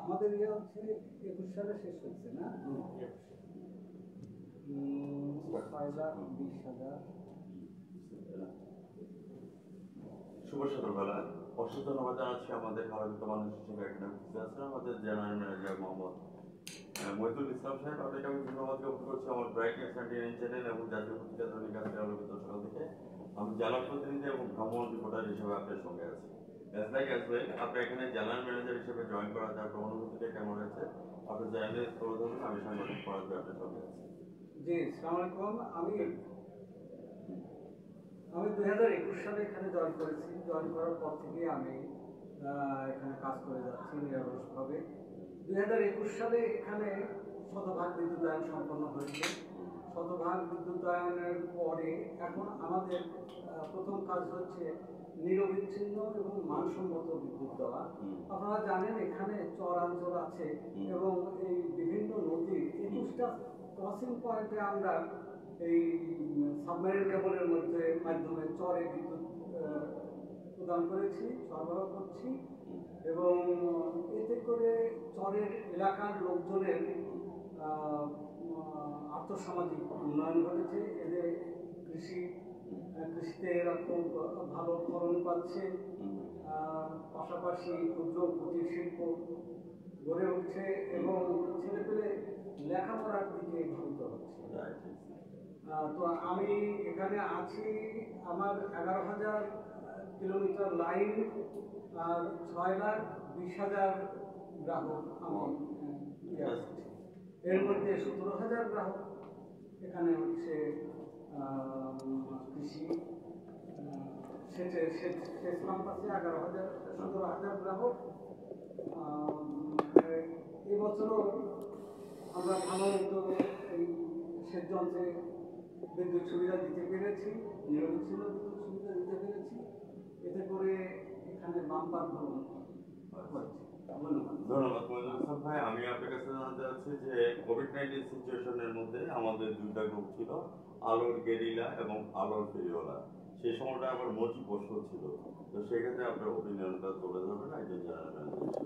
আমাদের ইয়ে হচ্ছে 21 সালে শেষ হয়েছে না? 6,20,000। শুভ সকালবেলা। অসংখ্য ধন্যবাদ জানাচ্ছি আমাদের আলোচিত মানুষ হিসেবে এখানে উপস্থিত আছেন আমাদের জেনারেল ম্যানেজার মোহাম্মদ মহিদুল ইসলাম সাহেব। আপনাকে আমি ধন্যবাদ জ্ঞাপন করছি আমার ব্রাইটনেস চ্যানেল এবং জাতীয় পত্রিকা দৈনিক আজকের আলোকিত সকাল থেকে আমি জেলা প্রতিনিধি এবং ভ্রমণ রিপোর্টার হিসেবে আপনার সঙ্গে আছি। আপনি এখানে জেনারেল ম্যানেজার হিসেবে জয়েন করা যার অনুভূতিটা কেমন হয়েছে আপনার চ্যানেলে তুলে ধরুন। আমি সাংবাদিক পড়াতে আপনার সঙ্গে আছি। জি, আসসালামু আলাইকুম। আমি 2021 সালে এখানে জয়েন করেছি। জয়েন করার পর থেকে আমি এখানে কাজ করে যাচ্ছি নিরলসভাবে। 2021 সালে এখানে শতভাগ বিদ্যুতায়ন সম্পন্ন হয়েছে। শতভাগ বিদ্যুতায়নের পরে এখন আমাদের প্রথম কাজ হচ্ছে নিরবিচ্ছিন্ন এবং মানসম্মত বিদ্যুৎ দেওয়া। আপনারা জানেন এখানে চরাঞ্চল আছে এবং এই বিভিন্ন নদীর 21টা ক্রসিং পয়েন্টে আমরা এই সাবমেরিন কেবলের মাধ্যমে চরে বিদ্যুৎ প্রদান করেছি, সরবরাহ করছি এবং এতে করে চরের এলাকার লোকজনের আর্থসামাজিক উন্নয়ন ঘটেছে। এদের কৃষিতে এরা খুব ভালো ফলন পাচ্ছে। পাশাপাশি ক্ষুদ্র কুটির শিল্প গড়ে উঠছে এবং ছেলেপেলে লেখাপড়ার দিকে ধাবিত হচ্ছে। তো আমি এখানে আছি, আমার 11,000 কিলোমিটার লাইন আর 6,20,000 গ্রাহক আমি এর মধ্যে 17,000 গ্রাহক এখানে হচ্ছে কৃষি সেচ পাম্প আছে। 17,000 গ্রাহক। এবছরও আমরা ভালো মতো এই সেচ যন্ত্রে বিদ্যুৎ সুবিধা দিতে পেরেছি, নিরবিচ্ছিন্ন বিদ্যুৎ সুবিধা দিতে পেরেছি। এতে করে এখানে বাম্পার ভ্রমণ হচ্ছে। ধন্যবাদ মহিদুল ভাই। আমি আপনার কাছে জানতে চাচ্ছি যে কোভিড-19 সিচুয়েশনের মধ্যে আমাদের দুইটা গ্রুপ ছিল, আলোর গেরিলা এবং আলোর ফেরিওয়ালা। সেই সময়টা আবার মজি বর্ষ ছিল, তো সেক্ষেত্রে আপনার ওপিনিয়নটা তুলে ধরবেন একজন জেনারেল ম্যানেজার।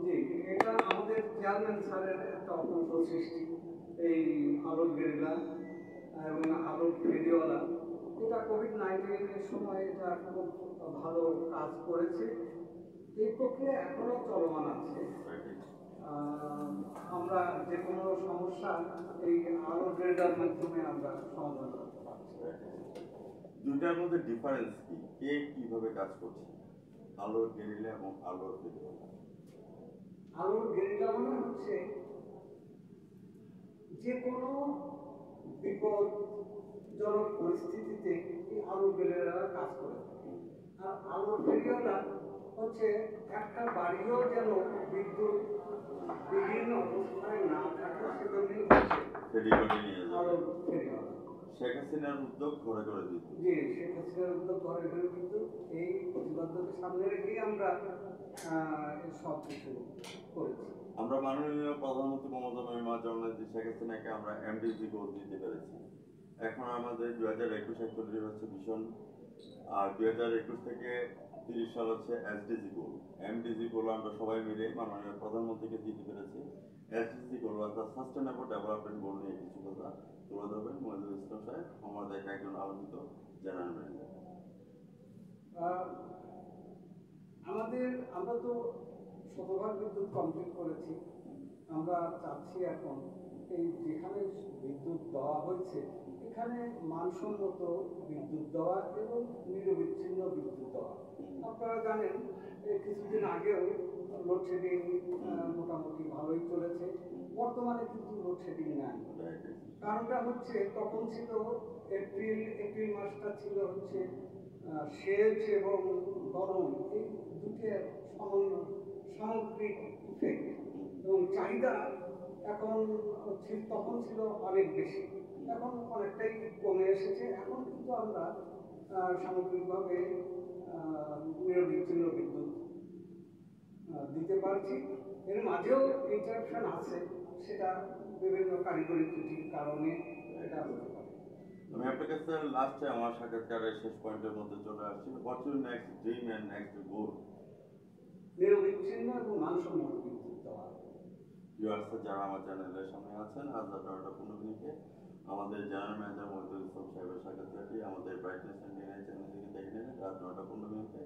জি, এটা আমাদের চেয়ারম্যান স্যারের একটা অত্যন্ত সৃষ্টি। এই আলোর গেরিলা এবং আলোর ফেরিওয়ালা এটা কোভিড-19 সময় এটা খুব ভালো কাজ করেছে। এই প্রক্রিয়া এখনো চলমান আছে। আমরা যে কোনো সমস্যা এই আলো গ্রেডার মাধ্যমে আমরা সমাধান করতে পারছি। দুইটার মধ্যে ডিফারেন্স কি, কে কিভাবে কাজ করছে, আলোর গেরিলা এবং আলোর ফেরিওয়ালা? আলোর গেরিলা মানে হচ্ছে যে কোনো বিপদজনক পরিস্থিতিতে এই আলোর গেরিলারা কাজ করে থাকে। আর আলোর ফেরিওয়ালা হচ্ছে একটা বাড়িও যেন বিদ্যুৎ বিভিন্ন অবস্থায় না থাকে সেজন্যই আলোর ফেরিওয়ালা। শেখ হাসিনার উদ্যোগ ঘরে ঘরে বিদ্যুৎ। জি, শেখ হাসিনার উদ্যোগ ঘরে ঘরে বিদ্যুৎ। এই প্রতিবদ্ধকে সামনে রেখেই আমরা সব কিছু করেছি। আমরা মাননীয় প্রধানমন্ত্রী মমতা জননেত্রী শেখ হাসিনাকে আমরা এমডিজি গোল দিতে পেরেছি। এখন আমাদের 2021-41 হচ্ছে ভীষণ, আর 2021 থেকে 30 সাল হচ্ছে এসডিজি গোল। এমডিজি গোল আমরা সবাই মিলে মাননীয় প্রধানমন্ত্রীকে দিতে পেরেছি। এসডিজি গোল অর্থাৎ সাস্টেনেবল ডেভেলপমেন্ট গোল নিয়ে কিছু কথা তুলে ধরবেন মহিদুল ইসলাম সাহেব, আমাদের একজন আলোচিত জেনারেল ম্যানেজার। আমরা তো শতভাগ বিদ্যুৎ কমপ্লিট করেছি। আমরা চাচ্ছি এখন এই যেখানে বিদ্যুৎ দেওয়া হয়েছে এখানে মানসম্মত বিদ্যুৎ দেওয়া এবং নিরবিচ্ছিন্ন বিদ্যুৎ দেওয়া। আপনারা জানেন কিছুদিন আগেও লোডশেডিং মোটামুটি ভালোই চলেছে। বর্তমানে কিন্তু লোডশেডিং নাই। কারণটা হচ্ছে তখন ছিল এপ্রিল মাসটা ছিল হচ্ছে সেচ এবং গরম, এই দুটো সামগ্রিক ইফেক্ট এবং চাহিদা এখন তখন ছিল অনেক বেশি, এখন অনেকটাই কমে এসেছে। এখন কিন্তু আমরা সামগ্রিকভাবে নিরবিচ্ছিন্ন বিদ্যুৎ দিতে পারছি। এর মাঝেও ইন্টারাপশন আছে, সেটা বিভিন্ন কারিগরি ত্রুটির কারণে এটা হতে পারে। আমি আপনার কাছে লাস্টে আমার সাক্ষাৎকারের শেষ পয়েন্টের মধ্যে চলে আসছি। What's your next dream and next goal? নিরবিচ্ছিন্ন এবং মানসম্মত বিদ্যুৎ দেওয়া। ভিউয়ার্স যারা আমার চ্যানেলের সামনে আছেন, আজ রাত 9:15 আমাদের জেনারেল ম্যানেজার মহিদুল ইসলাম সাহেবের সাক্ষাৎকারটি আমাদের ব্রাইটনেস ইন্ডিয়ান চ্যানেল থেকে দেখে নেবেন রাত 9:15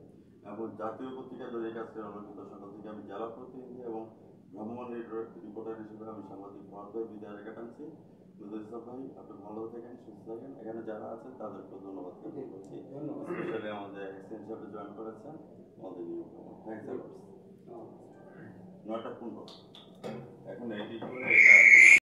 এবং জাতীয় পত্রিকা দৈনিক আজকের আলোচিত সকাল থেকে আমি জেলা প্রতিনিধি এবং ভ্রাম্যমাণ রিপোর্টার হিসেবে আমি সাংবাদিক ফরাদ বিদায় রেখে টানছি। মহিদুল ইসলাম ভাই, আপনি ভালো থাকেন, সুস্থ থাকেন। এখানে যারা আছেন তাদেরকে ধন্যবাদ জ্ঞাপন করছি। ধন্যবাদ। স্পেশালি আমাদের এক্সচেঞ্জ হিসাবে জয়েন করেছেন আমাদের নিউ থ্যাংকস অ্যালট। 9:15 এখন এডিট করে এটা